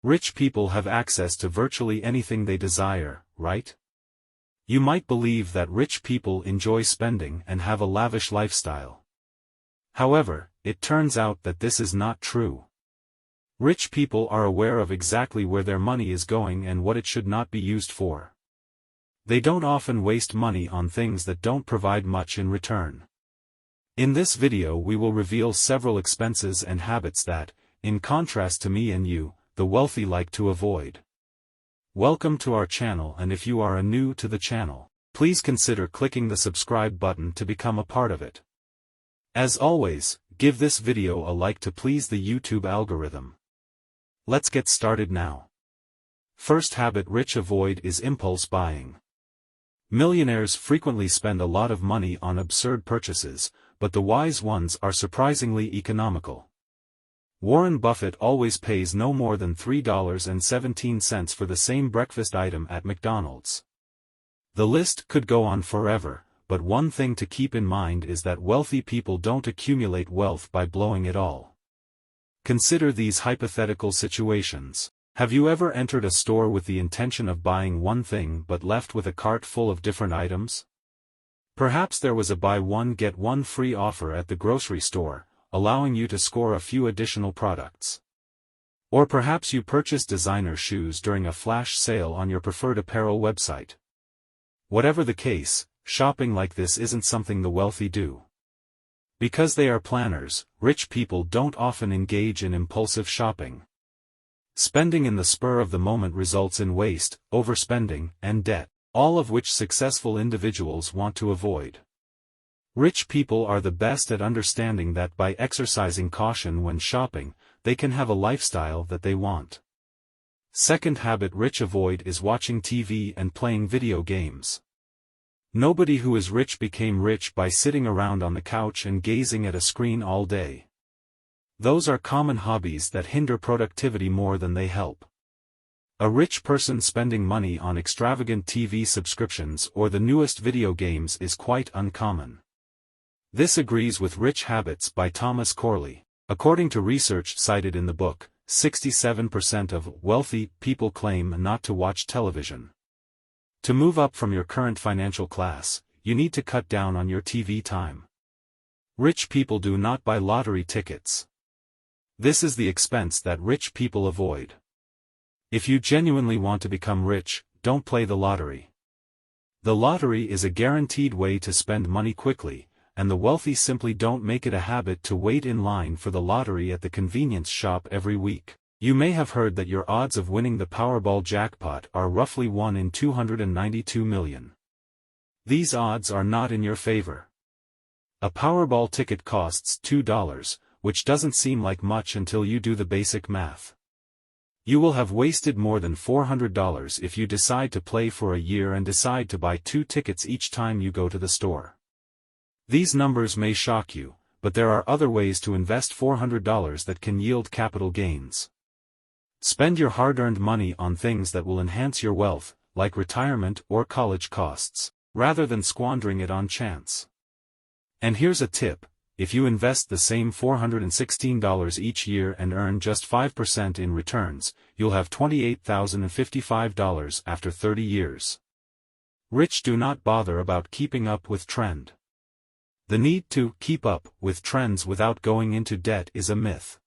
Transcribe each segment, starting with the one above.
Rich people have access to virtually anything they desire, right? You might believe that rich people enjoy spending and have a lavish lifestyle. However, it turns out that this is not true. Rich people are aware of exactly where their money is going and what it should not be used for. They don't often waste money on things that don't provide much in return. In this video we will reveal several expenses and habits that, in contrast to me and you, the wealthy like to avoid. Welcome to our channel, and if you are new to the channel, please consider clicking the subscribe button to become a part of it. As always, give this video a like to please the YouTube algorithm. Let's get started now. First habit rich avoid is impulse buying. Millionaires frequently spend a lot of money on absurd purchases, but the wise ones are surprisingly economical. Warren Buffett always pays no more than $3.17 for the same breakfast item at McDonald's. The list could go on forever, but one thing to keep in mind is that wealthy people don't accumulate wealth by blowing it all. Consider these hypothetical situations. Have you ever entered a store with the intention of buying one thing but left with a cart full of different items? Perhaps there was a buy one get one free offer at the grocery store, allowing you to score a few additional products. Or perhaps you purchased designer shoes during a flash sale on your preferred apparel website. Whatever the case, shopping like this isn't something the wealthy do. Because they are planners, rich people don't often engage in impulsive shopping. Spending in the spur of the moment results in waste, overspending, and debt, all of which successful individuals want to avoid. Rich people are the best at understanding that by exercising caution when shopping, they can have a lifestyle that they want. Second habit rich avoid is watching TV and playing video games. Nobody who is rich became rich by sitting around on the couch and gazing at a screen all day. Those are common hobbies that hinder productivity more than they help. A rich person spending money on extravagant TV subscriptions or the newest video games is quite uncommon. This agrees with Rich Habits by Thomas Corley. According to research cited in the book, 67% of wealthy people claim not to watch television. To move up from your current financial class, you need to cut down on your TV time. Rich people do not buy lottery tickets. This is the expense that rich people avoid. If you genuinely want to become rich, don't play the lottery. The lottery is a guaranteed way to spend money quickly, and the wealthy simply don't make it a habit to wait in line for the lottery at the convenience shop every week. You may have heard that your odds of winning the Powerball jackpot are roughly 1 in 292 million. These odds are not in your favor. A Powerball ticket costs $2, which doesn't seem like much until you do the basic math. You will have wasted more than $400 if you decide to play for a year and decide to buy 2 tickets each time you go to the store. These numbers may shock you, but there are other ways to invest $400 that can yield capital gains. Spend your hard-earned money on things that will enhance your wealth, like retirement or college costs, rather than squandering it on chance. And here's a tip: if you invest the same $416 each year and earn just 5% in returns, you'll have $28,055 after 30 years. Rich do not bother about keeping up with trend. The need to keep up with trends without going into debt is a myth.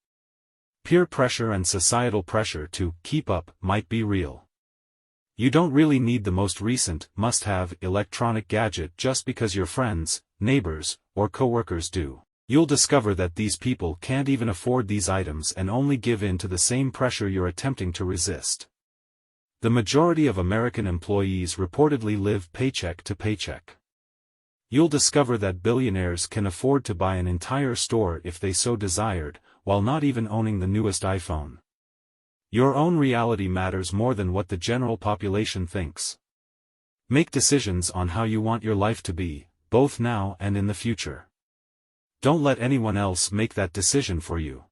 Peer pressure and societal pressure to keep up might be real. You don't really need the most recent, must-have electronic gadget just because your friends, neighbors, or coworkers do. You'll discover that these people can't even afford these items and only give in to the same pressure you're attempting to resist. The majority of American employees reportedly live paycheck to paycheck. You'll discover that billionaires can afford to buy an entire store if they so desired, while not even owning the newest iPhone. Your own reality matters more than what the general population thinks. Make decisions on how you want your life to be, both now and in the future. Don't let anyone else make that decision for you.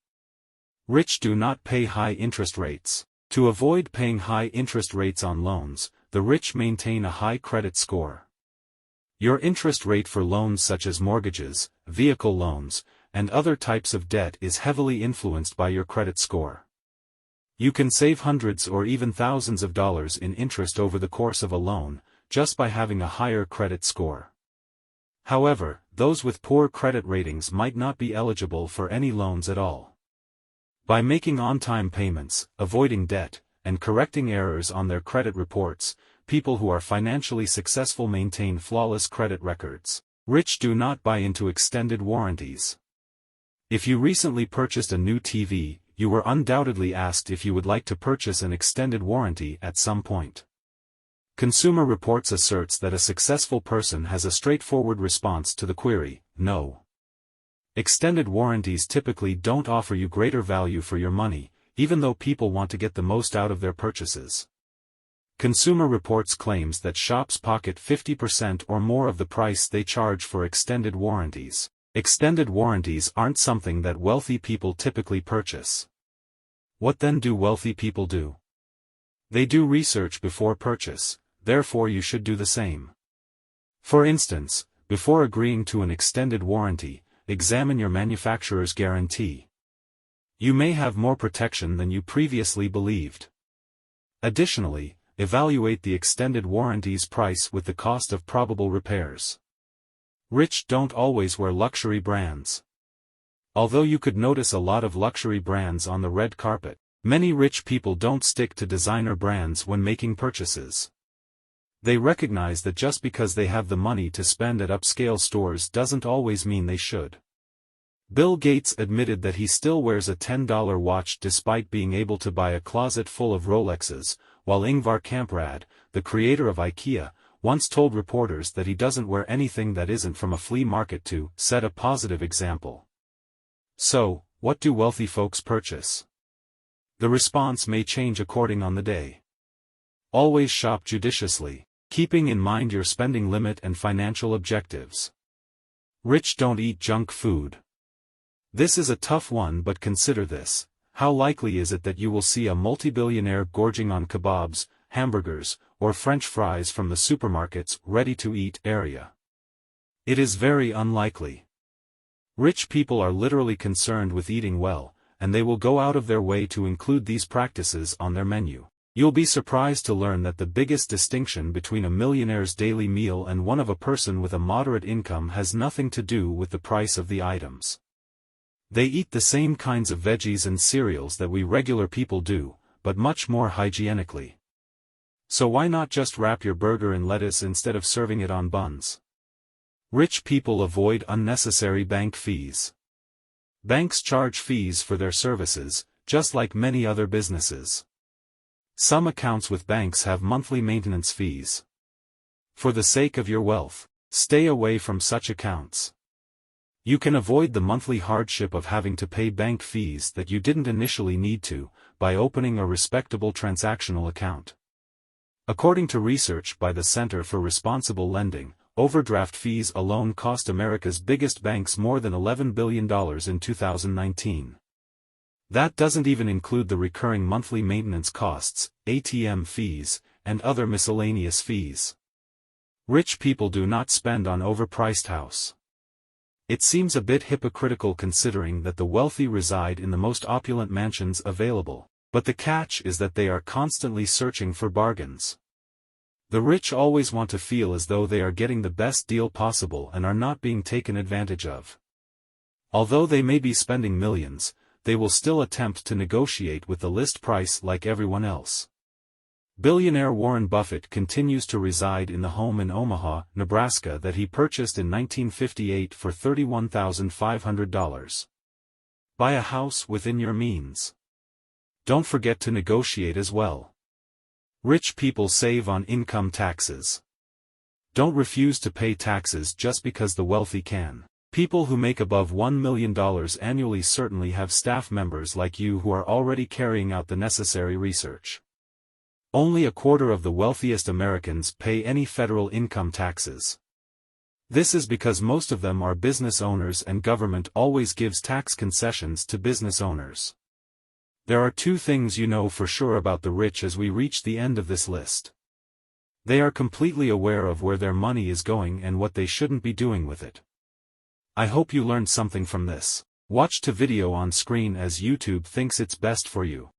Rich do not pay high interest rates. To avoid paying high interest rates on loans, the rich maintain a high credit score. Your interest rate for loans such as mortgages, vehicle loans, and other types of debt is heavily influenced by your credit score. You can save hundreds or even thousands of dollars in interest over the course of a loan, just by having a higher credit score. However, those with poor credit ratings might not be eligible for any loans at all. By making on-time payments, avoiding debt, and correcting errors on their credit reports, people who are financially successful maintain flawless credit records. Rich do not buy into extended warranties. If you recently purchased a new TV, you were undoubtedly asked if you would like to purchase an extended warranty at some point. Consumer Reports asserts that a successful person has a straightforward response to the query, no. Extended warranties typically don't offer you greater value for your money, even though people want to get the most out of their purchases. Consumer Reports claims that shops pocket 50% or more of the price they charge for extended warranties. Extended warranties aren't something that wealthy people typically purchase. What then do wealthy people do? They do research before purchase, therefore you should do the same. For instance, before agreeing to an extended warranty, examine your manufacturer's guarantee. You may have more protection than you previously believed. Additionally, evaluate the extended warranty's price with the cost of probable repairs. Rich don't always wear luxury brands. Although you could notice a lot of luxury brands on the red carpet, many rich people don't stick to designer brands when making purchases. They recognize that just because they have the money to spend at upscale stores doesn't always mean they should. Bill Gates admitted that he still wears a $10 watch despite being able to buy a closet full of Rolexes, while Ingvar Kamprad, the creator of IKEA, once told reporters that he doesn't wear anything that isn't from a flea market to set a positive example. So, what do wealthy folks purchase? The response may change according on the day. Always shop judiciously, keeping in mind your spending limit and financial objectives. Rich don't eat junk food. This is a tough one, but consider this. How likely is it that you will see a multi-billionaire gorging on kebabs, hamburgers, or French fries from the supermarket's ready-to-eat area? It is very unlikely. Rich people are literally concerned with eating well, and they will go out of their way to include these practices on their menu. You'll be surprised to learn that the biggest distinction between a millionaire's daily meal and one of a person with a moderate income has nothing to do with the price of the items. They eat the same kinds of veggies and cereals that we regular people do, but much more hygienically. So why not just wrap your burger in lettuce instead of serving it on buns? Rich people avoid unnecessary bank fees. Banks charge fees for their services, just like many other businesses. Some accounts with banks have monthly maintenance fees. For the sake of your wealth, stay away from such accounts. You can avoid the monthly hardship of having to pay bank fees that you didn't initially need to, by opening a respectable transactional account. According to research by the Center for Responsible Lending, overdraft fees alone cost America's biggest banks more than $11 billion in 2019. That doesn't even include the recurring monthly maintenance costs, ATM fees, and other miscellaneous fees. Rich people do not spend on overpriced house. It seems a bit hypocritical considering that the wealthy reside in the most opulent mansions available, but the catch is that they are constantly searching for bargains. The rich always want to feel as though they are getting the best deal possible and are not being taken advantage of. Although they may be spending millions, they will still attempt to negotiate with the list price like everyone else. Billionaire Warren Buffett continues to reside in the home in Omaha, Nebraska that he purchased in 1958 for $31,500. Buy a house within your means. Don't forget to negotiate as well. Rich people save on income taxes. Don't refuse to pay taxes just because the wealthy can. People who make above $1 million annually certainly have staff members like you who are already carrying out the necessary research. Only a quarter of the wealthiest Americans pay any federal income taxes. This is because most of them are business owners and government always gives tax concessions to business owners. There are two things you know for sure about the rich as we reach the end of this list. They are completely aware of where their money is going and what they shouldn't be doing with it. I hope you learned something from this. Watch the video on screen as YouTube thinks it's best for you.